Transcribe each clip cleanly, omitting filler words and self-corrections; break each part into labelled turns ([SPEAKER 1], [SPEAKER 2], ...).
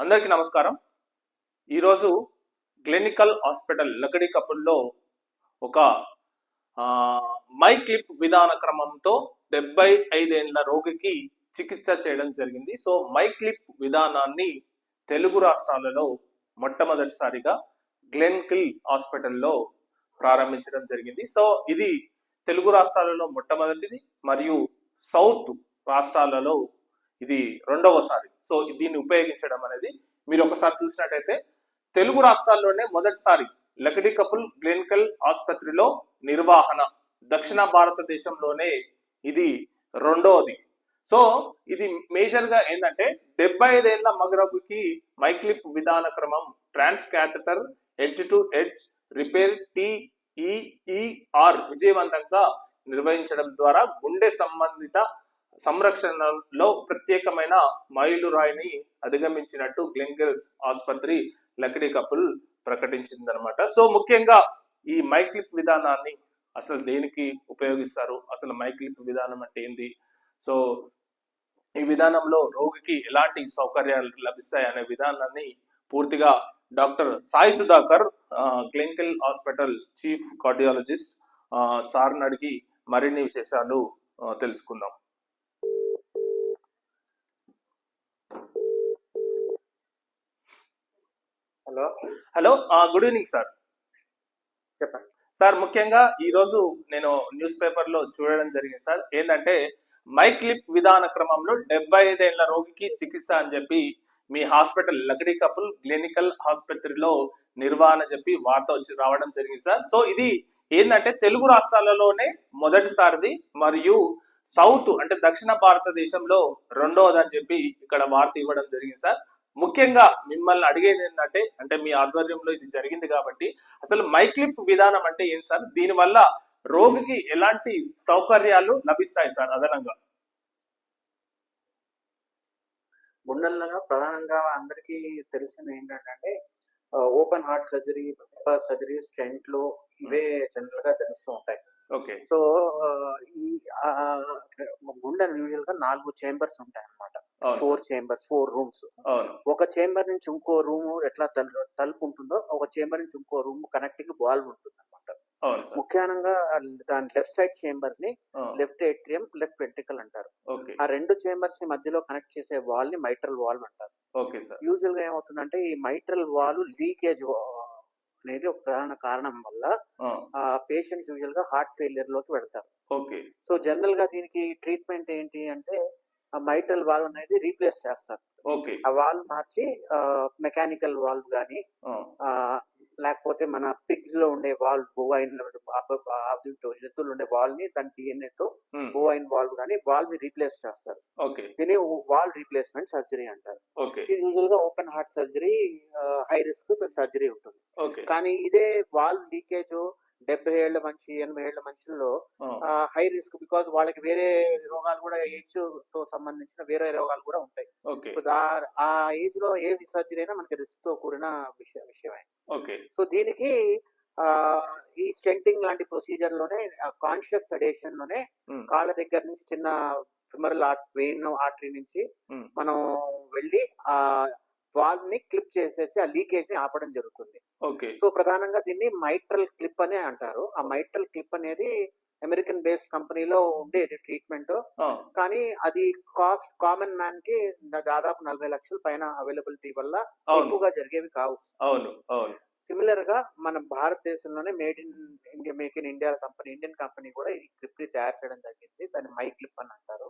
[SPEAKER 1] అందరికీ నమస్కారం. ఈరోజు క్లినికల్ హాస్పిటల్ లకడి కపుల్లో ఒక మై క్లిప్ విధాన క్రమంతో 75 ఏళ్ల రోగికి చికిత్స చేయడం జరిగింది. సో మై క్లిప్ విధానాన్ని తెలుగు రాష్ట్రాలలో మొట్టమొదటిసారిగా గ్లెన్కిల్ హాస్పిటల్లో ప్రారంభించడం జరిగింది. సో ఇది తెలుగు రాష్ట్రాలలో మొట్టమొదటిది మరియు సౌత్ రాష్ట్రాలలో ఇది రెండవసారి. సో దీన్ని ఉపయోగించడం అనేది మీరు ఒకసారి చూసినట్టయితే తెలుగు రాష్ట్రాల్లోనే మొదటిసారి లకడి కపుల్ క్లినికల్ ఆసుపత్రిలో నిర్వహణ, దక్షిణ భారతదేశంలోనే ఇది రెండవది. సో ఇది మేజర్ గా ఏంటంటే 75 ఏళ్ల మగరగుకి మైక్లిప్ విధాన క్రమం transcatheter edge to edge repair TEER విజయవంతంగా నిర్వహించడం ద్వారా గుండె సంబంధిత సంరక్షణలో ప్రత్యేకమైన మైలురాయిని అధిగమించినట్టు గ్లెన్కిల్స్ ఆసుపత్రి లకడి కపుల్ ప్రకటించిందనమాట. సో ముఖ్యంగా ఈ మైక్లిప్ విధానాన్ని అసలు దేనికి ఉపయోగిస్తారు, అసలు మైక్లిప్ విధానం అంటే ఏంది, సో ఈ విధానంలో రోగికి ఎలాంటి సౌకర్యాలు లభిస్తాయి అనే విధానాన్ని పూర్తిగా doctor Sai Sudhakar clinical hospital chief cardiologist సార్ని అడిగి మరిన్ని విశేషాలు తెలుసుకుందాం. Hello, good evening sir.
[SPEAKER 2] చెప్పండి
[SPEAKER 1] సార్. ముఖ్యంగా ఈ రోజు నేను న్యూస్ పేపర్ లో చూడడం జరిగింది సార్, ఏంటంటే మైక్లిప్ విధాన క్రమంలో 75 ఏళ్ల రోగికి చికిత్స అని చెప్పి మీ హాస్పిటల్ లకడి కపుల్ క్లినికల్ ఆసుపత్రిలో నిర్వహణ చెప్పి వార్త వచ్చి రావడం జరిగింది సార్. సో ఇది ఏంటంటే తెలుగు రాష్ట్రాలలోనే మొదటిసారిది మరియు సౌత్ అంటే దక్షిణ భారతదేశంలో రెండవది అని చెప్పి ఇక్కడ వార్త ఇవ్వడం జరిగింది సార్. ముఖ్యంగా మిమ్మల్ని అడిగేది ఏంటంటే, అంటే మీ ఆధ్వర్యంలో ఇది జరిగింది కాబట్టి అసలు మైక్లిప్ విధానం అంటే ఏం సార్, దీనివల్ల రోగికి ఎలాంటి సౌకర్యాలు లభిస్తాయి సార్ అదనంగా?
[SPEAKER 2] గుండెల్లో ప్రధానంగా అందరికీ తెలిసింది ఏంటంటే ఓపెన్ హార్ట్ సర్జరీ, సర్జరీ, స్టెంట్లు ఇవే జనరల్ గా తెలుస్తూ ఉంటాయి.
[SPEAKER 1] ఓకే.
[SPEAKER 2] సో ఈ గుండె యూజువల్ గా 4 చేంబర్స్ ఉంటాయి అన్నమాట. 4 చేంబర్స్, 4 రూమ్స్. ఒక చేంబర్ నుంచి ఇంకో రూమ్ ఎట్లా తలుపు ఉంటుందో ఒక చేంబర్ నుంచి ఇంకో రూమ్ కనెక్టింగ్ వాల్వ్ ఉంటుంది అన్నమాట. ముఖ్యంగా దాని లెఫ్ట్ సైడ్ చేంబర్ ని లెఫ్ట్ ఏట్రియం, లెఫ్ట్ వెంట్రికల్ అంటారు. ఆ 2 చేంబర్స్ ని మధ్యలో కనెక్ట్ చేసే వాల్ ని మైట్రల్ వాల్వ్ అంటారు. యూజువల్ గా ఏమవుతుందంటే ఈ మైట్రల్ వాల్వ్ లీకేజ్ అనేది ఒక ప్రధాన కారణం వల్ల పేషెంట్స్ యూజువల్ గా హార్ట్ ఫెయిలియర్ లోకి వెళ్తారు. సో జనరల్ గా దీనికి ట్రీట్మెంట్ ఏంటి అంటే మైట్రల్ వాల్వ్ అనేది రీప్లేస్ చేస్తారు. ఆ వాల్వ్ మార్చి మెకానికల్ వాల్వ్ గానీ లేకపోతే మన పిగ్స్ లో ఉండే వాల్వ్, బోవైన్ జంతువులు ఉండే వాల్వ్ ని దాని DNA తో బోవైన్ వాల్వ్ గానీ వాల్వ్ ని రీప్లేస్ చేస్తారు. దీన్ని వాల్వ్ రీప్లేస్మెంట్ సర్జరీ అంటారు. ఇది యూజువల్ గా open heart surgery, high risk surgery ఉంటుంది. కానీ ఇదే వాల్వ్ లీకేజ్ 70 ఏళ్ల మనిషి, 80 ఏళ్ల మనుషుల్లో హై రిస్క్, బికాజ్ వాళ్ళకి వేరే రోగాలు కూడా, ఏజ్ తో సంబంధించిన వేరే రోగాలు కూడా ఉంటాయి. ఆ ఏజ్ లో ఏ సర్జరీ అయినా మనకి రిస్క్ తో కూడిన విషయమే. సో దీనికి ఈ స్టెంటింగ్ లాంటి ప్రొసీజర్ లోనే కాన్షియస్ సెడేషన్ లోనే కాళ్ళ దగ్గర నుంచి చిన్న ఫిమరల్ వెయిన్ ఆర్టరీ నుంచి మనం వెళ్ళి ఆ వాల్వ్ ని క్లిప్ చేసేసి ఆ లీకేజ్ ని ఆపడం జరుగుతుంది. సో ప్రధానంగా దీన్ని మైట్రల్ క్లిప్ అని అంటారు. ఆ మైట్రల్ క్లిప్ అనేది అమెరికన్ బేస్డ్ కంపెనీలో ఉండేది ట్రీట్మెంట్. కానీ అది కాస్ట్ కామన్ మ్యాన్ కి దాదాపు 40 లక్షల పైన అవైలబిలిటీ వల్ల ఎక్కువగా జరిగేవి కావు. సిమిలర్ గా మన భారతదేశంలోనే made in India, make in India company, Indian company కూడా ఈ క్లిప్ ని తయారు చేయడం జరిగింది. దాన్ని మై క్లిప్ అని అంటారు.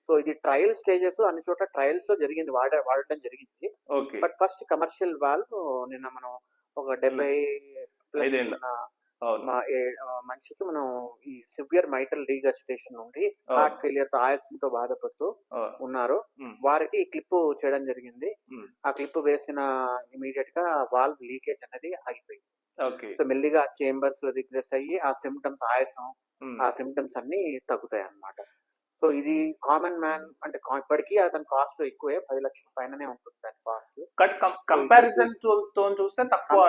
[SPEAKER 2] సో ఇది ట్రయల్ స్టేజెస్, అన్ని చోట్ల ట్రయల్స్ లో జరిగింది, వాడటం జరిగింది. బట్ ఫస్ట్ కమర్షియల్ వాల్వ్ నిన్న మనం ఒక 70+ మనిషికి మనం ఈ సివియర్ మైట్రల్ రీగర్జిటేషన్ నుండి హార్ట్ ఫెయిలియర్ తో ఆయాసంతో బాధపడుతూ ఉన్నారు, వారికి ఈ క్లిప్ చేయడం జరిగింది. ఆ క్లిప్ వేసిన ఇమీడియట్ గా వాల్వ్ లీకేజ్ అనేది ఆగిపోయింది. సో మెల్లిగా చేంబర్స్ రిగ్రెస్ అయ్యి ఆ సిమ్టమ్స్, ఆయాసం, ఆ సిమ్టమ్స్ అన్ని తగ్గుతాయి అన్నమాట. సో ఇది కామన్ మ్యాన్ అంటే ఇప్పటికీ అతని కాస్ట్ ఎక్కువే, 10 లక్షల పైననే ఉంటుంది దాని కాస్ట్.
[SPEAKER 1] కంపారిజన్ తో చూస్తే తక్కువ,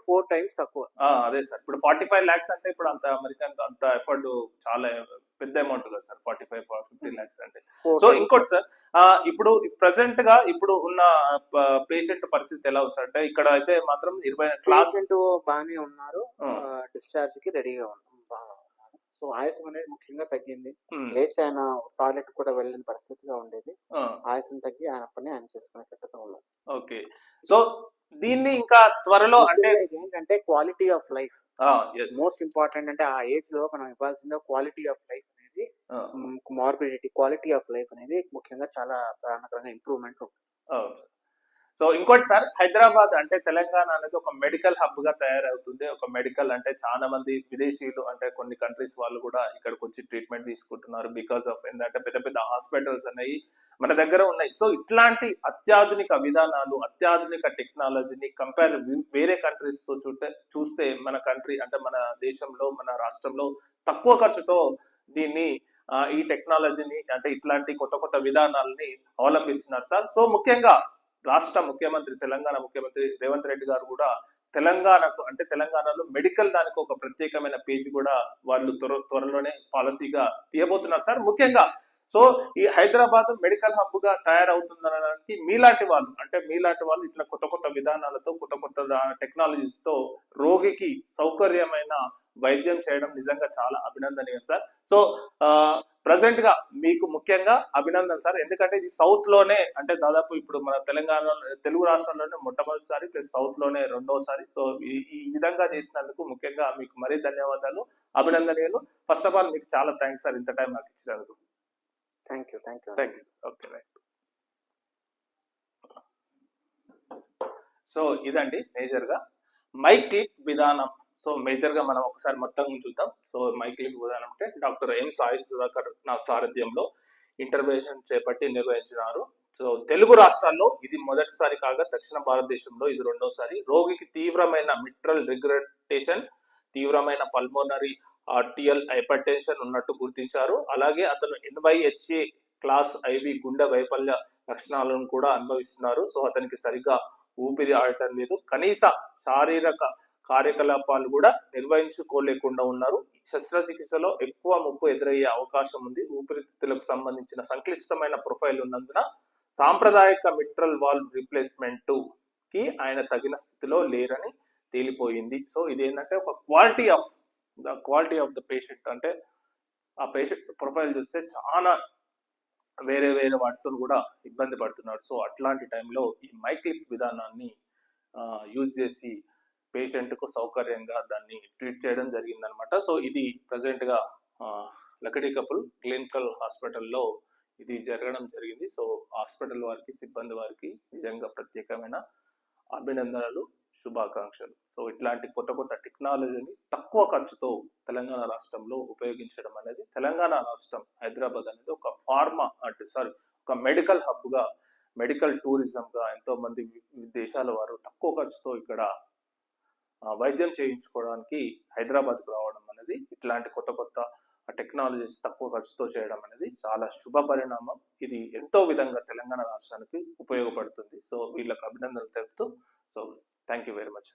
[SPEAKER 2] 4 times తక్కువ.
[SPEAKER 1] అదే సార్, ఇప్పుడు 45 lakhs అంటే ఇప్పుడు అంత అమెరికన్ అంత ఎఫర్ట్ చాలా పెద్ద అమౌంట్ కదా సార్, 45-50 lakhs అంటే. సో ఇంకోటి సార్, ఇప్పుడు ప్రెసెంట్ గా ఇప్పుడు ఉన్న పేషెంట్ పరిస్థితి ఎలా ఉంది సార్? అంటే ఇక్కడ అయితే మాత్రం 20 క్లాస్
[SPEAKER 2] పేషెంట్ బాగానే ఉన్నారు, డిశ్చార్జ్ కి రెడీగా ఉన్నారు. సో ఆయాసం అనేది ముఖ్యంగా తగ్గింది. లేచి ఆయన టాయిలెట్ కూడా వెళ్ళిన పరిస్థితిగా ఉండేది. ఆయాసం తగ్గి ఆయన పని ఆయన చేసుకునేటట్టుగా ఉన్నారు.
[SPEAKER 1] ఓకే. సో దీన్ని ఇంకా త్వరలో అంటే
[SPEAKER 2] ఏంటంటే quality of life most important. అంటే ఆ ఏజ్ లో మనం ఇవ్వాల్సిన క్వాలిటీ ఆఫ్ లైఫ్ అనేది, మార్బిడిటీ క్వాలిటీ ఆఫ్ లైఫ్ అనేది ముఖ్యంగా చాలా దారుణంగా ఇంప్రూవ్మెంట్ ఉంటుంది.
[SPEAKER 1] సో ఇంకోటి సార్, హైదరాబాద్ అంటే తెలంగాణ అనేది ఒక మెడికల్ హబ్ గా తయారవుతుంది. ఒక మెడికల్ అంటే చాలా మంది విదేశీయులు అంటే కొన్ని కంట్రీస్ వాళ్ళు కూడా ఇక్కడికి వచ్చి ట్రీట్మెంట్ తీసుకుంటున్నారు. బికాస్ ఆఫ్ ఏంటంటే పెద్ద పెద్ద హాస్పిటల్స్ అనేవి మన దగ్గర ఉన్నాయి. సో ఇట్లాంటి అత్యాధునిక విధానాలు, అత్యాధునిక టెక్నాలజీని కంపేర్ వేరే కంట్రీస్ తో చూస్తే మన కంట్రీ అంటే మన దేశంలో, మన రాష్ట్రంలో తక్కువ ఖర్చుతో దీన్ని ఈ టెక్నాలజీని అంటే ఇట్లాంటి కొత్త కొత్త విధానాలని అవలంబిస్తున్నారు సార్. సో ముఖ్యంగా రాష్ట్ర ముఖ్యమంత్రి, తెలంగాణ ముఖ్యమంత్రి రేవంత్ రెడ్డి గారు కూడా తెలంగాణకు అంటే తెలంగాణలో మెడికల్ దానికి ఒక ప్రత్యేకమైన పేజీ కూడా వాళ్ళు త్వరలోనే పాలసీగా తీయబోతున్నారు సార్. ముఖ్యంగా సో ఈ హైదరాబాద్ మెడికల్ హబ్ గా తయారవుతుందనడానికి మీలాంటి వాళ్ళు ఇట్లా కొత్త కొత్త విధానాలతో, కొత్త కొత్త టెక్నాలజీస్ తో రోగికి సౌకర్యమైన వైద్యం చేయడం నిజంగా చాలా అభినందనీయం సార్. సో ప్రజెంట్ గా మీకు ముఖ్యంగా అభినందన సార్. ఎందుకంటే ఇది సౌత్ లోనే అంటే దాదాపు ఇప్పుడు మన తెలంగాణ తెలుగు రాష్ట్రాల్లోనే మొట్టమొదటిసారి, ప్లస్ సౌత్ లోనే రెండోసారి. సో ఈ విధంగా చేసినందుకు ముఖ్యంగా మీకు మరీ ధన్యవాదాలు, అభినందనీయులు. ఫస్ట్ ఆఫ్ ఆల్ మీకు చాలా థ్యాంక్స్ సార్, ఇంత టైం నాకు ఇచ్చినందుకు. థ్యాంక్స్. Okay, right. సో ఇదండి మేజర్ గా మైక్లిప్ విధానం. సో మేజర్ గా మనం ఒకసారి మొత్తం చూద్దాం. సో మైక్లిప్ విధానం అంటే డాక్టర్ ఎం సాయి సుధాకర్ నా సారథ్యంలో ఇంటర్వెన్షన్ చేపట్టి నిర్వహించినారు. సో తెలుగు రాష్ట్రాల్లో ఇది మొదటిసారి కాగా దక్షిణ భారతదేశంలో ఇది రెండోసారి. రోగికి తీవ్రమైన మిట్రల్ రిగ్రెటేషన్, తీవ్రమైన పల్మోనరీ ఆర్టియల్ హైపర్టెన్షన్ ఉన్నట్టు గుర్తించారు. అలాగే అతను NYHA క్లాస్ IV గుండె వైఫల్య లక్షణాలను కూడా అనుభవిస్తున్నారు. సో అతనికి సరిగ్గా ఊపిరి ఆడటం లేదు, కనీస శారీరక కార్యకలాపాలు కూడా నిర్వహించుకోలేకుండా ఉన్నారు. శస్త్రచికిత్సలో ఎక్కువ ముప్పు ఎదురయ్యే అవకాశం ఉంది. ఊపిరితిత్తులకు సంబంధించిన సంక్లిష్టమైన ప్రొఫైల్ ఉన్నందున సాంప్రదాయక మిట్రల్ వాల్వ్ రీప్లేస్మెంట్ కి ఆయన తగిన స్థితిలో లేరని తేలిపోయింది. సో ఇది ఏంటంటే ఒక క్వాలిటీ ఆఫ్ ద పేషెంట్ అంటే ఆ పేషెంట్ ప్రొఫైల్ చూస్తే చాలా వేరే వాటితో కూడా ఇబ్బంది పడుతున్నాడు. సో అట్లాంటి టైంలో ఈ మైక్లిప్ విధానాన్ని యూజ్ చేసి పేషెంట్ కు సౌకర్యంగా దాన్ని ట్రీట్ చేయడం జరిగిందనమాట. సో ఇది ప్రజెంట్ గా లకడీకపుల్ క్లినికల్ హాస్పిటల్లో ఇది జరగడం జరిగింది. సో హాస్పిటల్ వారికి, సిబ్బంది వారికి నిజంగా ప్రత్యేకమైన అభినందనలు, శుభాకాంక్షలు. సో ఇట్లాంటి కొత్త కొత్త టెక్నాలజీని తక్కువ ఖర్చుతో తెలంగాణ రాష్ట్రంలో ఉపయోగించడం అనేది, తెలంగాణ రాష్ట్రం హైదరాబాద్ అనేది ఒక మెడికల్ హబ్ గా, మెడికల్ టూరిజం గా ఎంతో మంది దేశాల వారు తక్కువ ఖర్చుతో ఇక్కడ వైద్యం చేయించుకోవడానికి హైదరాబాద్కు రావడం అనేది, ఇట్లాంటి కొత్త కొత్త టెక్నాలజీస్ తక్కువ ఖర్చుతో చేయడం అనేది చాలా శుభ పరిణామం. ఇది ఎంతో విధంగా తెలంగాణ రాష్ట్రానికి ఉపయోగపడుతుంది. సో వీళ్ళకి అభినందనలు తెలుపుతూ, so thank you very much.